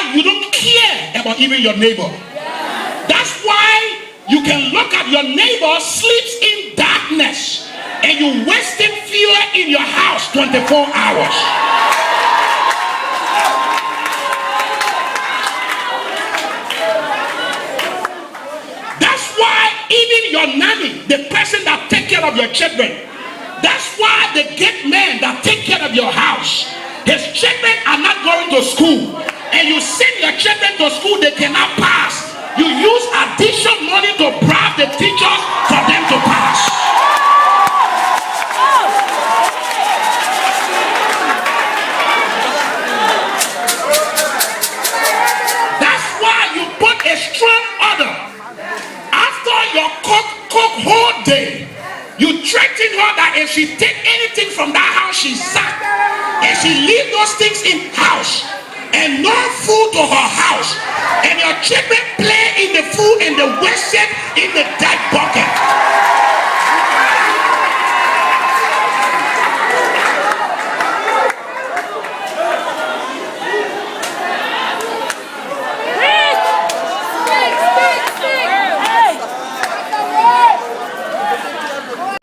why you don't care about even your neighbor. That's why you can look at your neighbor sleeps in darkness and you wasting fuel in your house 24 hours. That's why even your nanny, the person that take care of your children, that's why the gate man that take care of your house, his children are not going to school, and you send your children to school, they cannot pass. You use additional money to bribe the teachers for them to pass. That's why you put a strong order. After your cook whole day, you threaten her that if she take anything from that house, she's sacked. And she leave those things in house and no food to her house, and your children play in the food and they waste it in the dead bucket.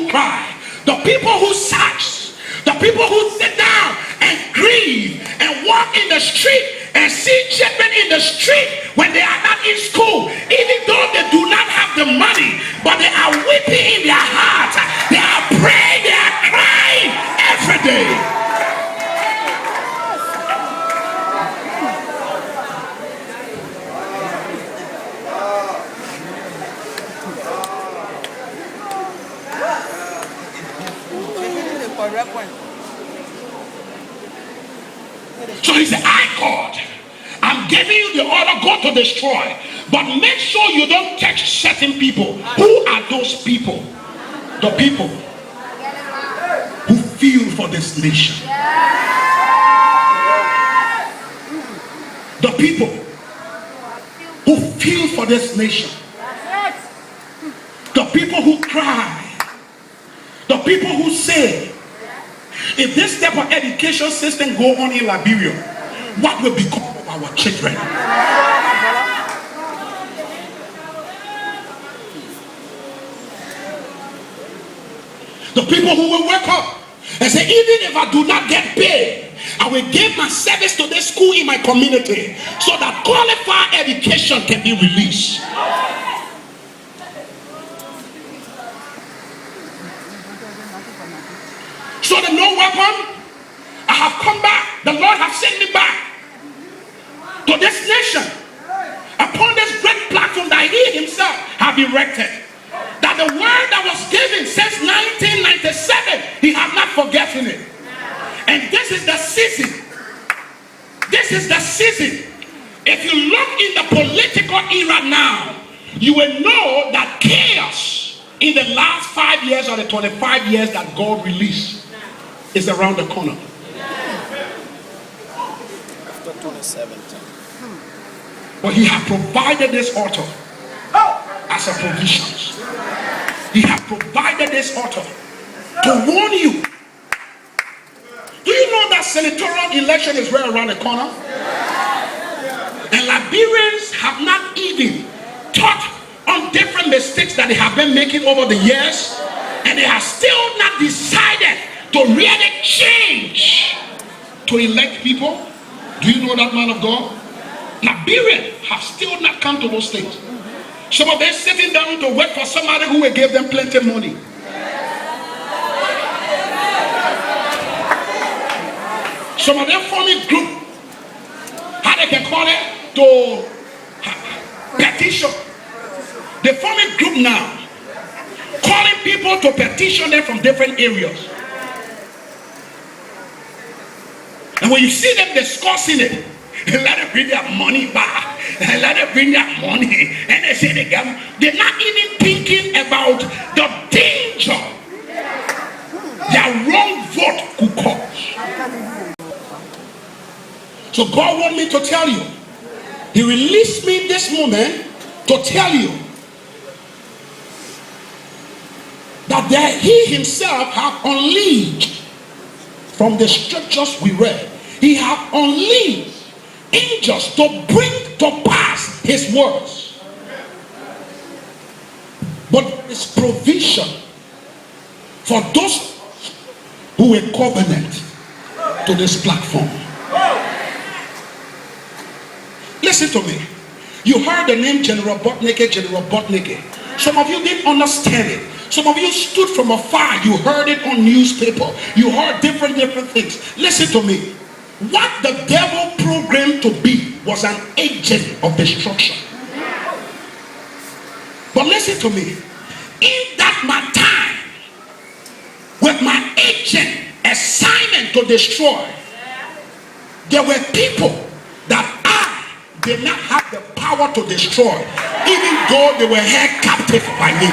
Cry. The people who search, the people who sit down and grieve and walk in the street and see children in the street when they are not in school, even though they do not have the money, but they are weeping in their heart. They are praying, they are crying every day. So he said, God, I'm giving you the order, go to destroy. But make sure you don't catch certain people. Who are those people? The people who feel for this nation. The people who feel for this nation. The people who cry. The people who say, if this type of education system go on in Liberia, what will become of our children? The people who will wake up and say, even if I do not get paid, I will give my service to this school in my community so that qualified education can be released. So the no weapon, I have come back. The Lord has sent me back to this nation upon this great platform that He Himself have erected. That the word that was given since 1997, He has not forgotten it. And this is the season. This is the season. If you look in the political era now, you will know that chaos in the last 5 years or the 25 years that God released is around the corner. After 2017. But He has provided this altar as a provision. He has provided this altar to warn you. Do you know that senatorial election is right around the corner? And Liberians have not even thought on different mistakes that they have been making over the years, and they have still not decided to really change to elect people. Do you know that, man of God? Liberians have still not come to those things. Some of them sitting down to wait for somebody who will give them plenty of money. Some of them forming group, how they can call it, to petition. They forming group now, calling people to petition them from different areas. And when you see them discussing it, let them bring their money back, let them bring their money, and they say they're not even thinking about the danger their wrong vote could cause. So God wants me to tell you, He released me this moment to tell you that He Himself have unleashed from the scriptures we read. He have unleashed angels to bring to pass his words. But his provision for those who were covenant to this platform. Listen to me. You heard the name General Botneke, General Botneke. Some of you didn't understand it. Some of you stood from afar. You heard it on newspaper. You heard different things. Listen to me. What the devil programmed to be was an agent of destruction. But listen to me. In that my time, with my agent assignment to destroy, there were people that I did not have the power to destroy, even though they were held captive by me.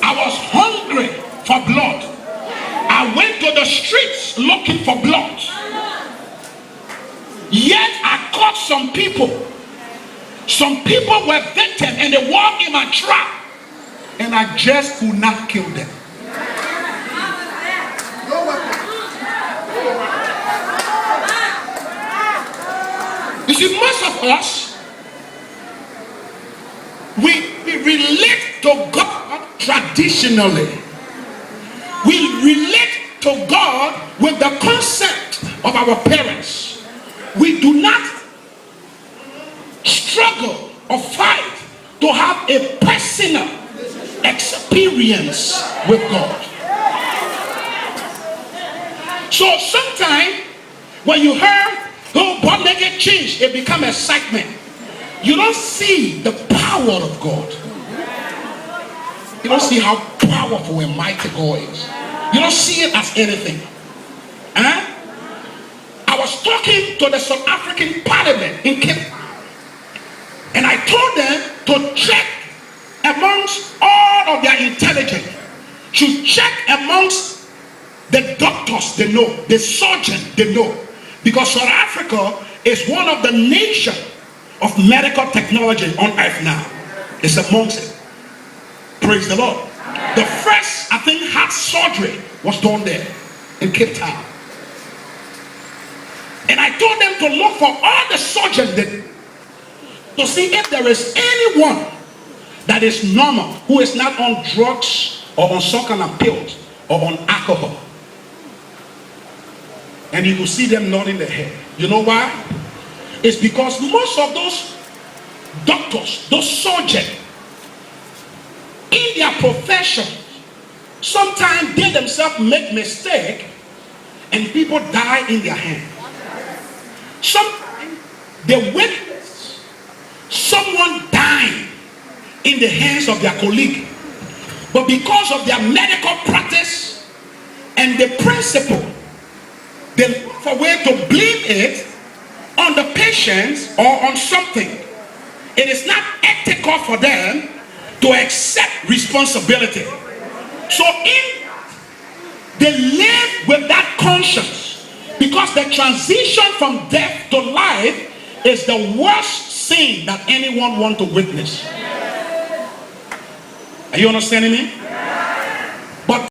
I was hungry for blood. I went to the streets looking for blood. Yet I caught some people. Some people were victim and they walked in my trap. And I just could not kill them. You see, most of us, we relate to God traditionally. We relate to God with the concept of our parents. We do not struggle or fight to have a personal experience with God. So sometimes when you heard, oh, God make a change, it become excitement. You don't see the power of God. You don't see how powerful and mighty God is. You don't see it as anything. Huh? I was talking to the South African Parliament in Cape Town, and I told them to check amongst all of their intelligence, to check amongst the doctors they know, the surgeons they know, because South Africa is one of the nations of medical technology on earth now. It's amongst it. Praise the Lord. The first, I think, heart surgery was done there in Cape Town. And I told them to look for all the surgeons to see if there is anyone that is normal, who is not on drugs or on some kind of pills or on alcohol. And you will see them nodding their head. You know why? It's because most of those doctors, those surgeons, in their profession, sometimes they themselves make mistake and people die in their hand. Sometimes they witness someone dying in the hands of their colleague, but because of their medical practice and the principle, they look for a way to blame it on the patients or on something. It is not ethical for them to accept responsibility. So they live with that conscience, because the transition from death to life is the worst sin that anyone wants to witness. Are you understanding me?